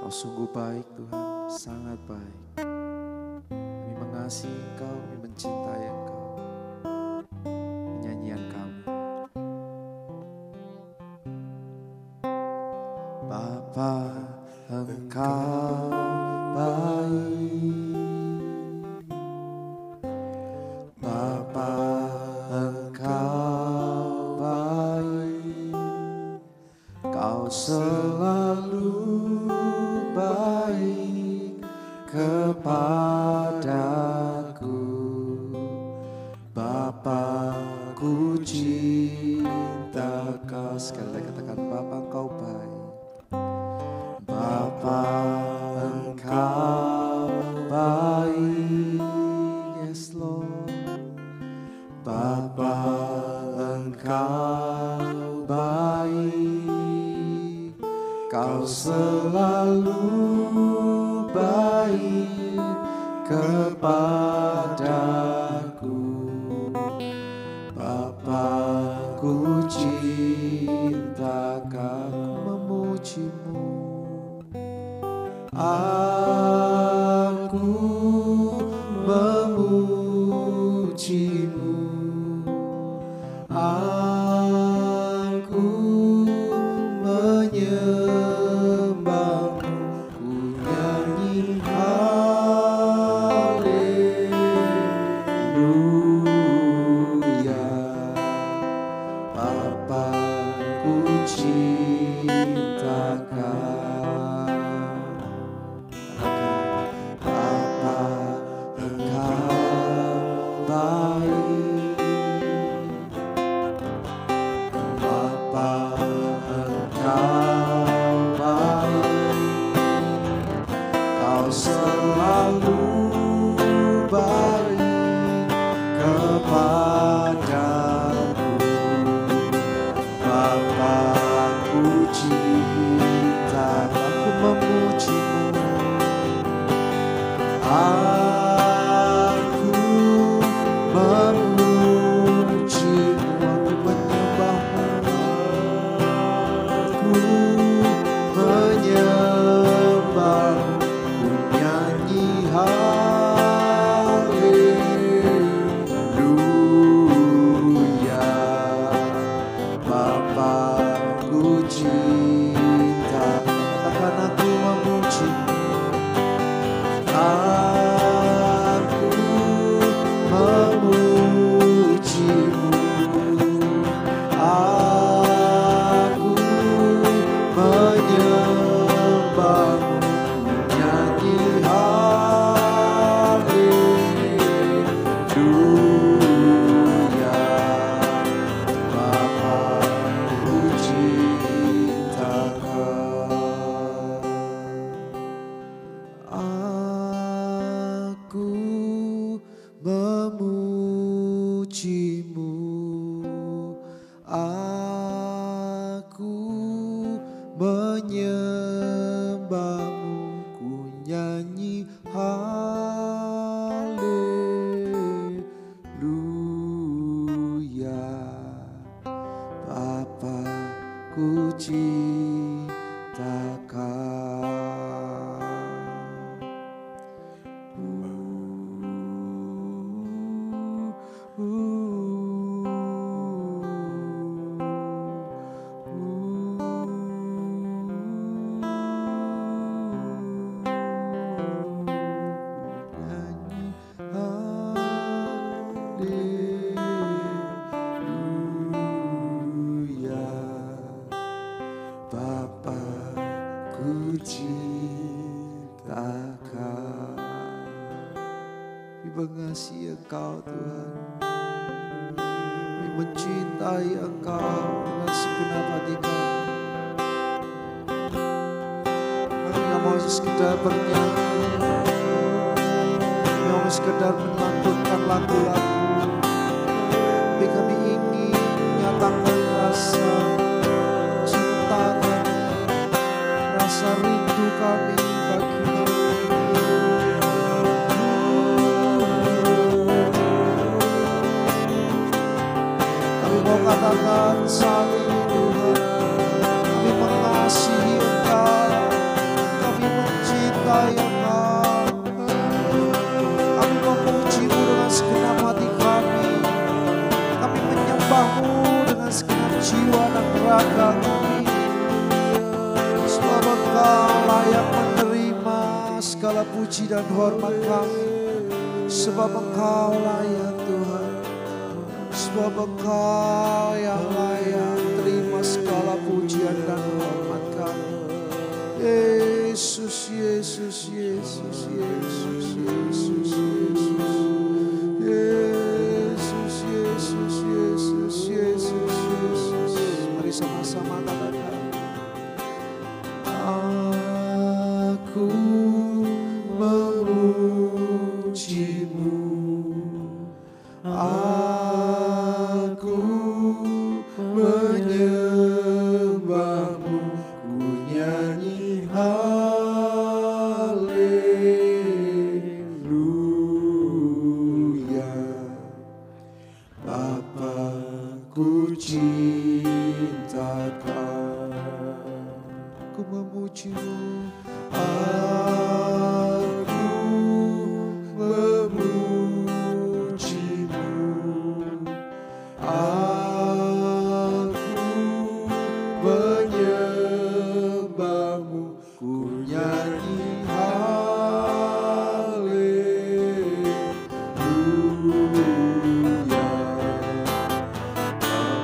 Kau sungguh baik Tuhan, sangat baik. Kami mengasihi Engkau, kami mencintai Engkau. Nyanyian kami. Bapa, Engkau baik. Bapa, Engkau baik. Kau selalu baik kepadaku. Bapa, ku cinta Kau. Sekali lagi katakan, Bapa, Engkau baik. Bapa, Engkau baik. Yes Lord. Bapa, Engkau baik. Kau selalu baik kepadaku. Bapa, ku cinta Kau, memujimu. Aku memujimu. Aku menyembahmu. Ku nyanyi haleluya. Bapa, ku cinta Kau. Bapa, Engkau baik. Bapa, Engkau baik. Kau selalu baik kepadaku. Bapa, ku cinta, aku memujimu. Aku memujimu, aku menyembahmu. Aku menyembahmu, ku nyanyi haleluya. Bapa, ku cinta, katakan aku memujimu. Aku memujimu. Aku menyembahmu. Nyanyi haleluya. Bapa, ku cinta Kau. Aku memujimu. Aku menyembahmu. Ku nyanyi haleluya. Bapa, ku cinta Kau. Haleluya. Bapa, ku cinta Kau. Kami mengasihi Engkau Tuhan. Kami mencintai Engkau dengan segenap hati kami. Kami gak mau sekedar bernyanyi, kami mau sekedar melantunkan lagu-lagu, tapi kami ingin menyatakan rasa cinta kami, rasa rindu kami bagimu. Kami mau katakan saat ini Tuhan, kami mengasihi Engkau, kami jiwa dan raga kami. Sebab Engkau layak menerima segala puji dan hormat kami. Sebab Engkau layak Tuhan. Sebab Engkau yang layak terima segala pujian dan hormat kami. Yesus, Yesus, Yesus, Yesus, Yesus, Yesus. Yesus, Yesus, Yesus, Yesus, Yesus. Mari sama-sama katakan. Aku memujimu, aku menyembahmu, ku nyanyi haleluya. Bapa, ku cinta Kau, ku memujimu. Aku memujimu, aku menyembahmu, ku nyanyi haleluya.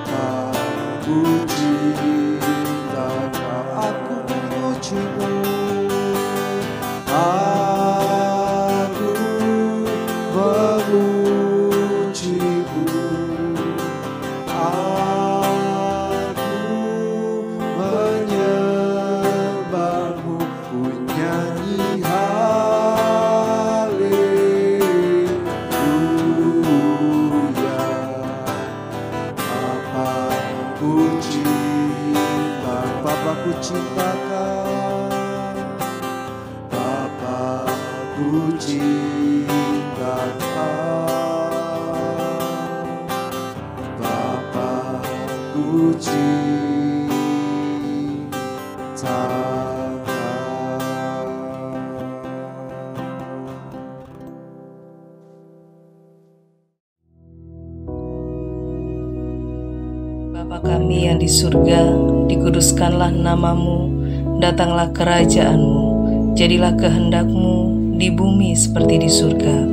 Bapa, ku cinta Kau, aku memujimu. Aku memujimu, aku menyembahmu, ku nyanyi haleluya. Bapa, ku cinta Kau. Bapa, ku cinta Kau. Bapa, ku cinta Kau. Bapa kami yang di surga, dikuduskanlah namamu, datanglah kerajaanmu, jadilah kehendak-Mu di bumi seperti di surga.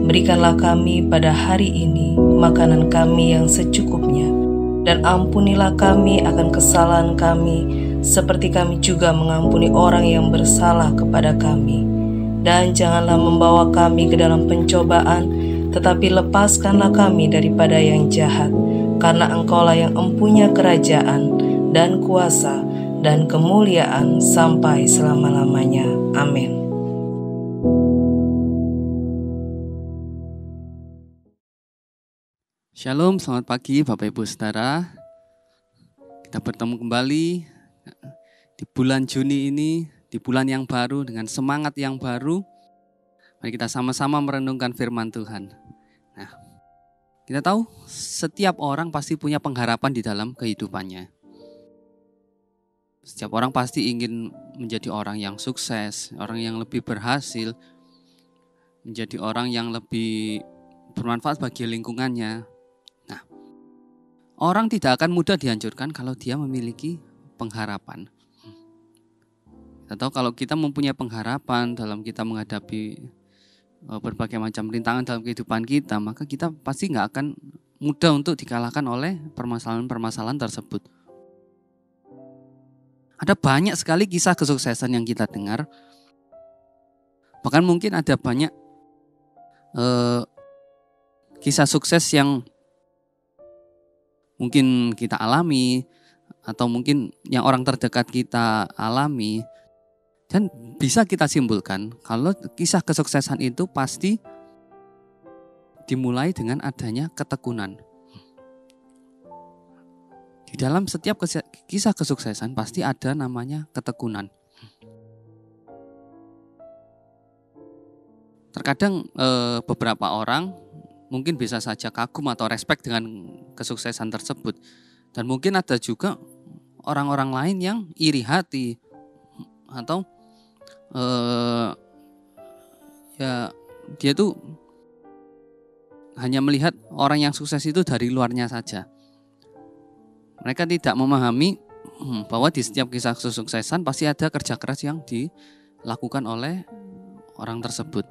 Berikanlah kami pada hari ini makanan kami yang secukupnya, dan ampunilah kami akan kesalahan kami, seperti kami juga mengampuni orang yang bersalah kepada kami. Dan janganlah membawa kami ke dalam pencobaan, tetapi lepaskanlah kami daripada yang jahat. Karena Engkaulah yang empunya kerajaan dan kuasa dan kemuliaan sampai selama-lamanya. Amin. Shalom, selamat pagi Bapak Ibu Saudara. Kita bertemu kembali di bulan Juni ini, di bulan yang baru dengan semangat yang baru. Mari kita sama-sama merenungkan firman Tuhan. Nah, kita tahu setiap orang pasti punya pengharapan di dalam kehidupannya. Setiap orang pasti ingin menjadi orang yang sukses, orang yang lebih berhasil, menjadi orang yang lebih bermanfaat bagi lingkungannya. Nah, orang tidak akan mudah dihancurkan kalau dia memiliki pengharapan. Kita tahu kalau kita mempunyai pengharapan dalam kita menghadapi berbagai macam rintangan dalam kehidupan kita, maka kita pasti nggak akan mudah untuk dikalahkan oleh permasalahan-permasalahan tersebut. Ada banyak sekali kisah kesuksesan yang kita dengar. Bahkan mungkin ada banyak kisah sukses yang mungkin kita alami, atau mungkin yang orang terdekat kita alami. Dan bisa kita simpulkan kalau kisah kesuksesan itu pasti dimulai dengan adanya ketekunan. Di dalam setiap kisah kesuksesan pasti ada namanya ketekunan. Terkadang beberapa orang mungkin bisa saja kagum atau respect dengan kesuksesan tersebut. Dan mungkin ada juga orang-orang lain yang iri hati atau ya dia tuh hanya melihat orang yang sukses itu dari luarnya saja. Mereka tidak memahami bahwa di setiap kisah kesuksesan pasti ada kerja keras yang dilakukan oleh orang tersebut.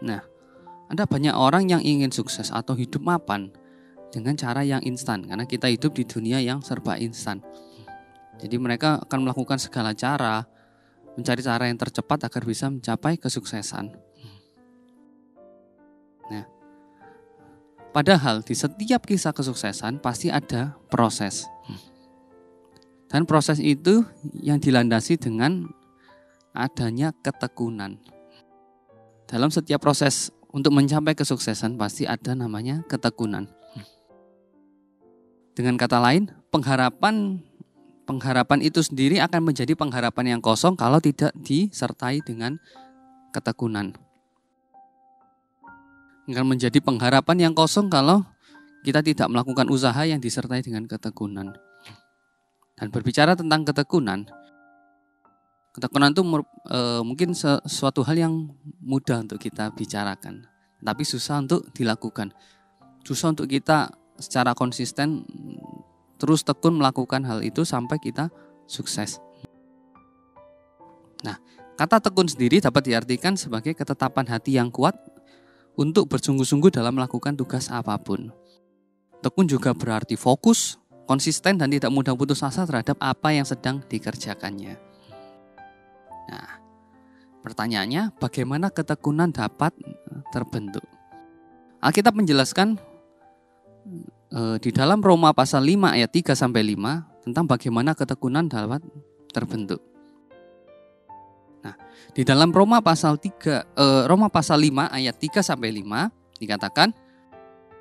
Nah, ada banyak orang yang ingin sukses atau hidup mapan dengan cara yang instan, karena kita hidup di dunia yang serba instan. Jadi mereka akan melakukan segala cara, mencari cara yang tercepat agar bisa mencapai kesuksesan. Nah, padahal di setiap kisah kesuksesan pasti ada proses. Dan proses itu yang dilandasi dengan adanya ketekunan. Dalam setiap proses untuk mencapai kesuksesan pasti ada namanya ketekunan. Dengan kata lain, pengharapan itu sendiri akan menjadi pengharapan yang kosong kalau tidak disertai dengan ketekunan. Akan menjadi pengharapan yang kosong kalau kita tidak melakukan usaha yang disertai dengan ketekunan. Dan berbicara tentang ketekunan itu mungkin sesuatu hal yang mudah untuk kita bicarakan, tapi susah untuk dilakukan. Susah untuk kita secara konsisten terus tekun melakukan hal itu sampai kita sukses. Nah, kata tekun sendiri dapat diartikan sebagai ketetapan hati yang kuat untuk bersungguh-sungguh dalam melakukan tugas apapun. Tekun juga berarti fokus, konsisten, dan tidak mudah putus asa terhadap apa yang sedang dikerjakannya. Nah, pertanyaannya, bagaimana ketekunan dapat terbentuk? Alkitab menjelaskan di dalam Roma pasal 5 ayat 3-5 tentang bagaimana ketekunan dapat terbentuk. Nah, di dalam Roma pasal 5 ayat 3-5 dikatakan,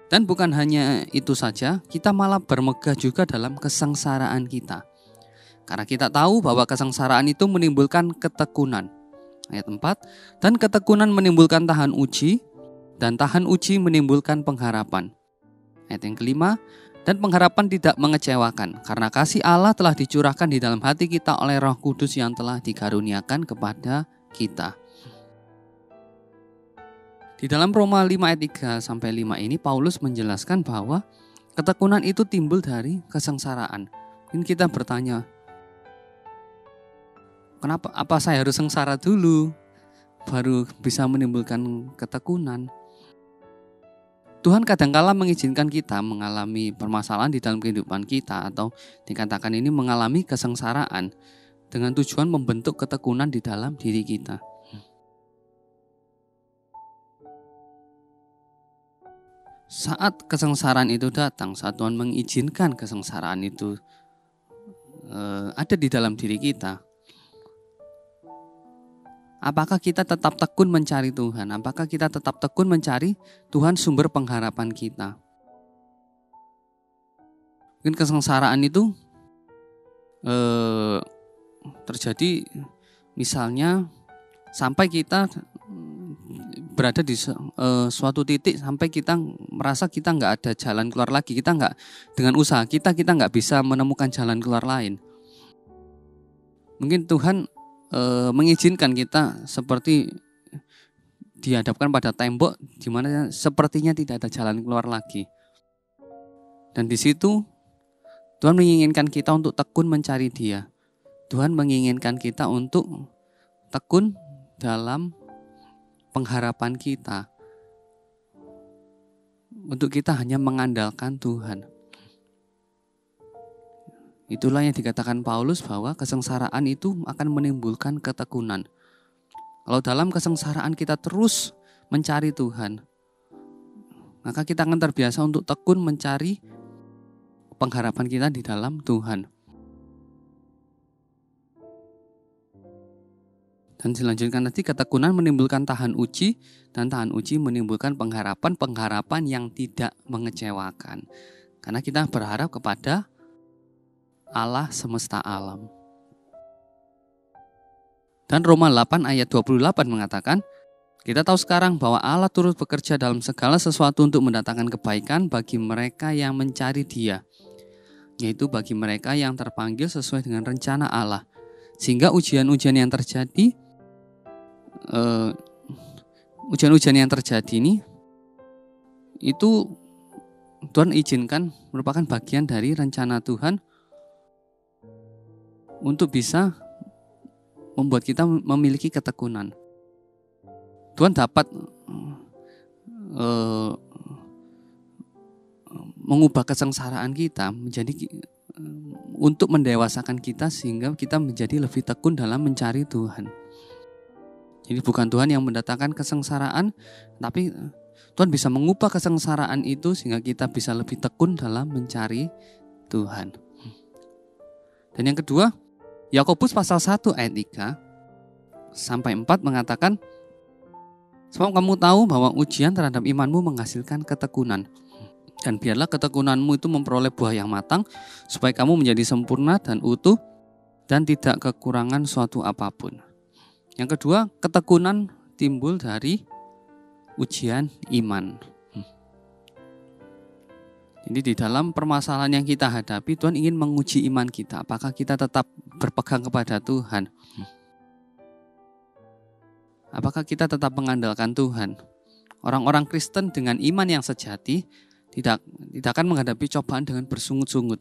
dan bukan hanya itu saja, kita malah bermegah juga dalam kesengsaraan kita. Karena kita tahu bahwa kesengsaraan itu menimbulkan ketekunan. Ayat 4, dan ketekunan menimbulkan tahan uji, dan tahan uji menimbulkan pengharapan. Ayat yang kelima, dan pengharapan tidak mengecewakan, karena kasih Allah telah dicurahkan di dalam hati kita oleh Roh Kudus yang telah dikaruniakan kepada kita. Di dalam Roma 5 ayat 3-5 ini Paulus menjelaskan bahwa ketekunan itu timbul dari kesengsaraan. Mungkin kita bertanya, kenapa? Apa saya harus sengsara dulu baru bisa menimbulkan ketekunan? Tuhan kadangkala mengizinkan kita mengalami permasalahan di dalam kehidupan kita, atau dikatakan ini mengalami kesengsaraan dengan tujuan membentuk ketekunan di dalam diri kita. Saat kesengsaraan itu datang, saat Tuhan mengizinkan kesengsaraan itu ada di dalam diri kita, apakah kita tetap tekun mencari Tuhan? Apakah kita tetap tekun mencari Tuhan sumber pengharapan kita? Mungkin kesengsaraan itu terjadi misalnya sampai kita berada di suatu titik sampai kita merasa kita nggak ada jalan keluar lagi. Kita nggak, dengan usaha kita nggak bisa menemukan jalan keluar lain. Mungkin Tuhan mengizinkan kita seperti dihadapkan pada tembok di mana sepertinya tidak ada jalan keluar lagi. Dan di situ Tuhan menginginkan kita untuk tekun mencari Dia. Tuhan menginginkan kita untuk tekun dalam pengharapan kita. Untuk kita hanya mengandalkan Tuhan. Itulah yang dikatakan Paulus bahwa kesengsaraan itu akan menimbulkan ketekunan. Kalau dalam kesengsaraan kita terus mencari Tuhan, maka kita akan terbiasa untuk tekun mencari pengharapan kita di dalam Tuhan. Dan dilanjutkan nanti, ketekunan menimbulkan tahan uji, dan tahan uji menimbulkan pengharapan yang tidak mengecewakan. Karena kita berharap kepada Allah semesta alam. Dan Roma 8 ayat 28 mengatakan, kita tahu sekarang bahwa Allah turut bekerja dalam segala sesuatu untuk mendatangkan kebaikan bagi mereka yang mencari Dia, yaitu bagi mereka yang terpanggil sesuai dengan rencana Allah. Sehingga ujian-ujian yang terjadi ini itu Tuhan izinkan merupakan bagian dari rencana Tuhan untuk bisa membuat kita memiliki ketekunan. Tuhan dapat mengubah kesengsaraan kita menjadi untuk mendewasakan kita sehingga kita menjadi lebih tekun dalam mencari Tuhan. Jadi bukan Tuhan yang mendatangkan kesengsaraan, tapi Tuhan bisa mengubah kesengsaraan itu sehingga kita bisa lebih tekun dalam mencari Tuhan. Dan yang kedua, Yakobus pasal 1 ayat 3 sampai 4 mengatakan, sebab kamu tahu bahwa ujian terhadap imanmu menghasilkan ketekunan. Dan biarlah ketekunanmu itu memperoleh buah yang matang, supaya kamu menjadi sempurna dan utuh dan tidak kekurangan suatu apapun. Yang kedua, ketekunan timbul dari ujian iman. Jadi di dalam permasalahan yang kita hadapi, Tuhan ingin menguji iman kita. Apakah kita tetap berpegang kepada Tuhan? Apakah kita tetap mengandalkan Tuhan? Orang-orang Kristen dengan iman yang sejati tidak akan menghadapi cobaan dengan bersungut-sungut.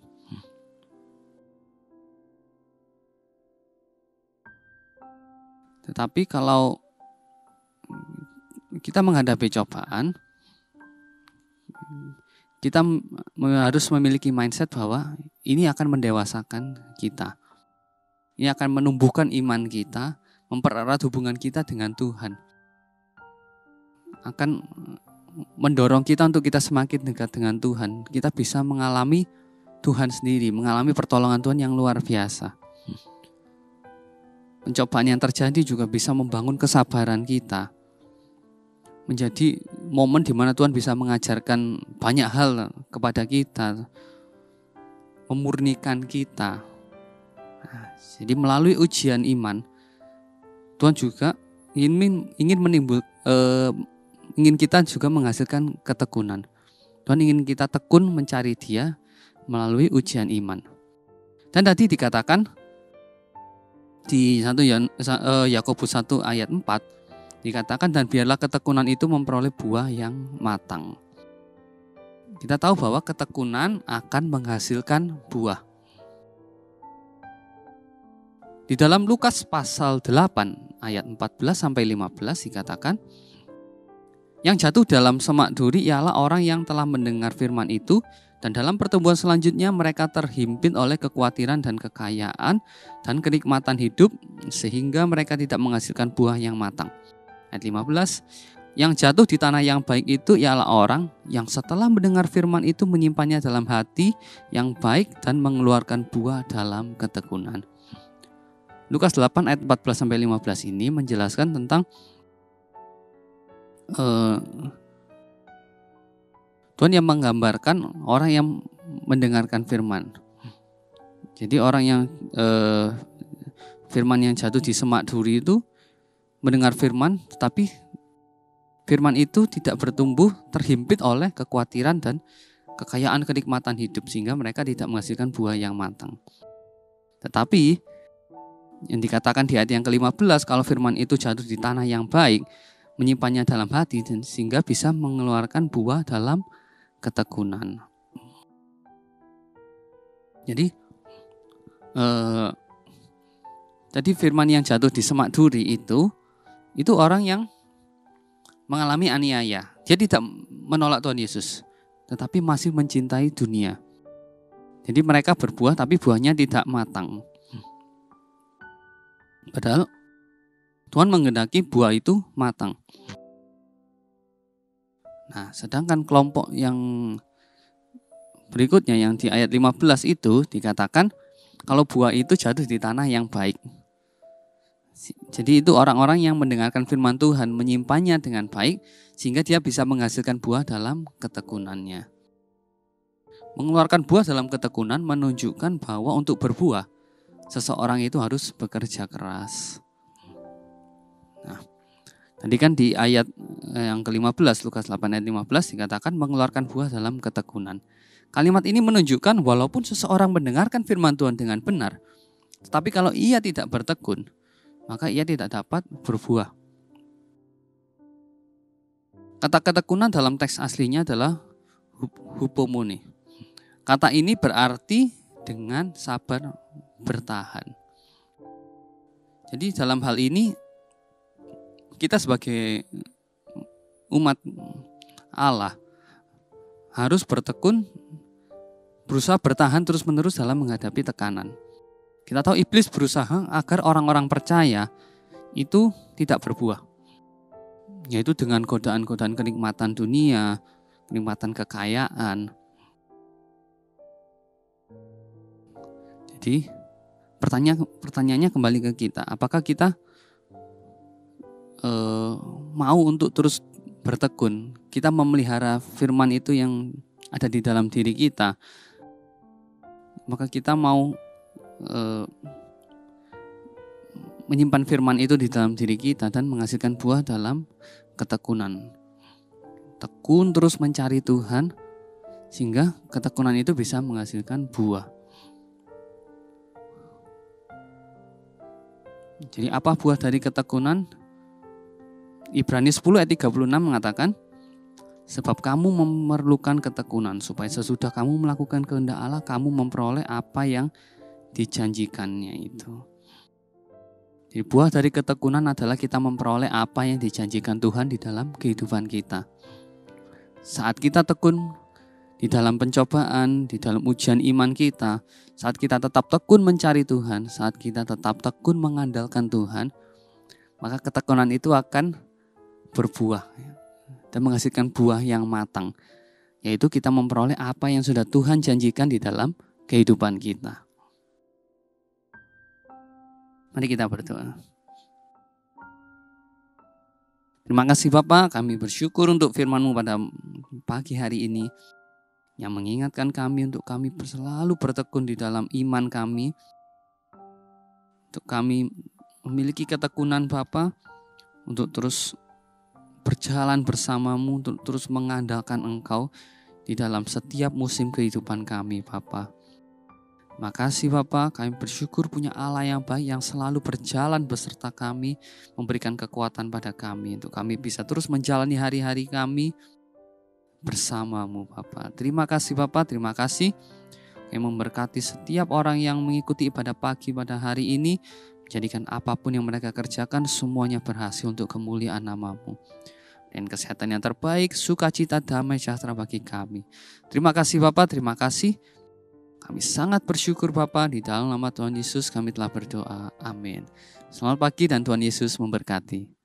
Tetapi kalau kita menghadapi cobaan, kita harus memiliki mindset bahwa ini akan mendewasakan kita. Ini akan menumbuhkan iman kita, mempererat hubungan kita dengan Tuhan. Akan mendorong kita untuk kita semakin dekat dengan Tuhan. Kita bisa mengalami Tuhan sendiri, mengalami pertolongan Tuhan yang luar biasa. Pencobaan yang terjadi juga bisa membangun kesabaran kita. Menjadi momen di mana Tuhan bisa mengajarkan banyak hal kepada kita, memurnikan kita. Nah, jadi melalui ujian iman, Tuhan juga ingin kita juga menghasilkan ketekunan. Tuhan ingin kita tekun mencari Dia melalui ujian iman. Dan tadi dikatakan di Yakobus 1 ayat 4 dikatakan, dan biarlah ketekunan itu memperoleh buah yang matang. Kita tahu bahwa ketekunan akan menghasilkan buah. Di dalam Lukas pasal 8 ayat 14 sampai 15 dikatakan, yang jatuh dalam semak duri ialah orang yang telah mendengar firman itu, dan dalam pertumbuhan selanjutnya mereka terhimpit oleh kekhawatiran dan kekayaan dan kenikmatan hidup sehingga mereka tidak menghasilkan buah yang matang. Ayat 15, yang jatuh di tanah yang baik itu ialah orang yang setelah mendengar firman itu menyimpannya dalam hati yang baik dan mengeluarkan buah dalam ketekunan. Lukas 8 ayat 14 sampai 15 ini menjelaskan tentang Tuhan yang menggambarkan orang yang mendengarkan firman. Jadi orang yang firman yang jatuh di semak duri itu mendengar firman, tetapi firman itu tidak bertumbuh, terhimpit oleh kekhawatiran dan kekayaan kenikmatan hidup sehingga mereka tidak menghasilkan buah yang matang. Tetapi yang dikatakan di ayat yang ke-15, kalau firman itu jatuh di tanah yang baik, menyimpannya dalam hati dan sehingga bisa mengeluarkan buah dalam ketekunan. Jadi tadi firman yang jatuh di semak duri itu orang yang mengalami aniaya. Dia tidak menolak Tuhan Yesus, tetapi masih mencintai dunia. Jadi mereka berbuah tapi buahnya tidak matang. Padahal Tuhan menghendaki buah itu matang. Nah, sedangkan kelompok yang berikutnya yang di ayat 15 itu dikatakan kalau buah itu jatuh di tanah yang baik. Jadi itu orang-orang yang mendengarkan firman Tuhan, menyimpannya dengan baik sehingga dia bisa menghasilkan buah dalam ketekunannya. Mengeluarkan buah dalam ketekunan menunjukkan bahwa untuk berbuah seseorang itu harus bekerja keras. Nah, tadi kan di ayat yang ke-15, Lukas 8 ayat 15 dikatakan mengeluarkan buah dalam ketekunan. Kalimat ini menunjukkan walaupun seseorang mendengarkan firman Tuhan dengan benar, tetapi kalau ia tidak bertekun, maka ia tidak dapat berbuah. Kata ketekunan dalam teks aslinya adalah hupomone. Kata ini berarti dengan sabar bertahan. Jadi dalam hal ini kita sebagai umat Allah harus bertekun, berusaha bertahan terus-menerus dalam menghadapi tekanan. Kita tahu iblis berusaha agar orang-orang percaya itu tidak berbuah, yaitu dengan godaan-godaan kenikmatan dunia, kenikmatan kekayaan. Jadi pertanyaannya kembali ke kita, apakah kita mau untuk terus bertekun, kita memelihara firman itu yang ada di dalam diri kita, maka kita mau menyimpan firman itu di dalam diri kita dan menghasilkan buah dalam ketekunan. Tekun terus mencari Tuhan sehingga ketekunan itu bisa menghasilkan buah. Jadi apa buah dari ketekunan? Ibrani 10 ayat 36 mengatakan, sebab kamu memerlukan ketekunan supaya sesudah kamu melakukan kehendak Allah, kamu memperoleh apa yang dijanjikannya itu. Jadi buah dari ketekunan adalah kita memperoleh apa yang dijanjikan Tuhan di dalam kehidupan kita. Saat kita tekun di dalam pencobaan, di dalam ujian iman kita, saat kita tetap tekun mencari Tuhan, saat kita tetap tekun mengandalkan Tuhan, maka ketekunan itu akan berbuah dan menghasilkan buah yang matang, yaitu kita memperoleh apa yang sudah Tuhan janjikan di dalam kehidupan kita. Mari kita berdoa. Terima kasih Bapa, kami bersyukur untuk firman-Mu pada pagi hari ini yang mengingatkan kami untuk kami selalu bertekun di dalam iman kami, untuk kami memiliki ketekunan Bapa, untuk terus berjalan bersama-Mu, untuk terus mengandalkan Engkau di dalam setiap musim kehidupan kami Bapa. Makasih Bapa, kami bersyukur punya Allah yang baik yang selalu berjalan beserta kami, memberikan kekuatan pada kami untuk kami bisa terus menjalani hari-hari kami bersama-Mu Bapa. Terima kasih Bapa, terima kasih. Kami memberkati setiap orang yang mengikuti ibadah pagi pada hari ini, jadikan apapun yang mereka kerjakan semuanya berhasil untuk kemuliaan nama-Mu. Dan kesehatan yang terbaik, sukacita, damai, sejahtera bagi kami. Terima kasih Bapa, terima kasih. Kami sangat bersyukur Bapa, di dalam nama Tuhan Yesus kami telah berdoa. Amin. Selamat pagi dan Tuhan Yesus memberkati.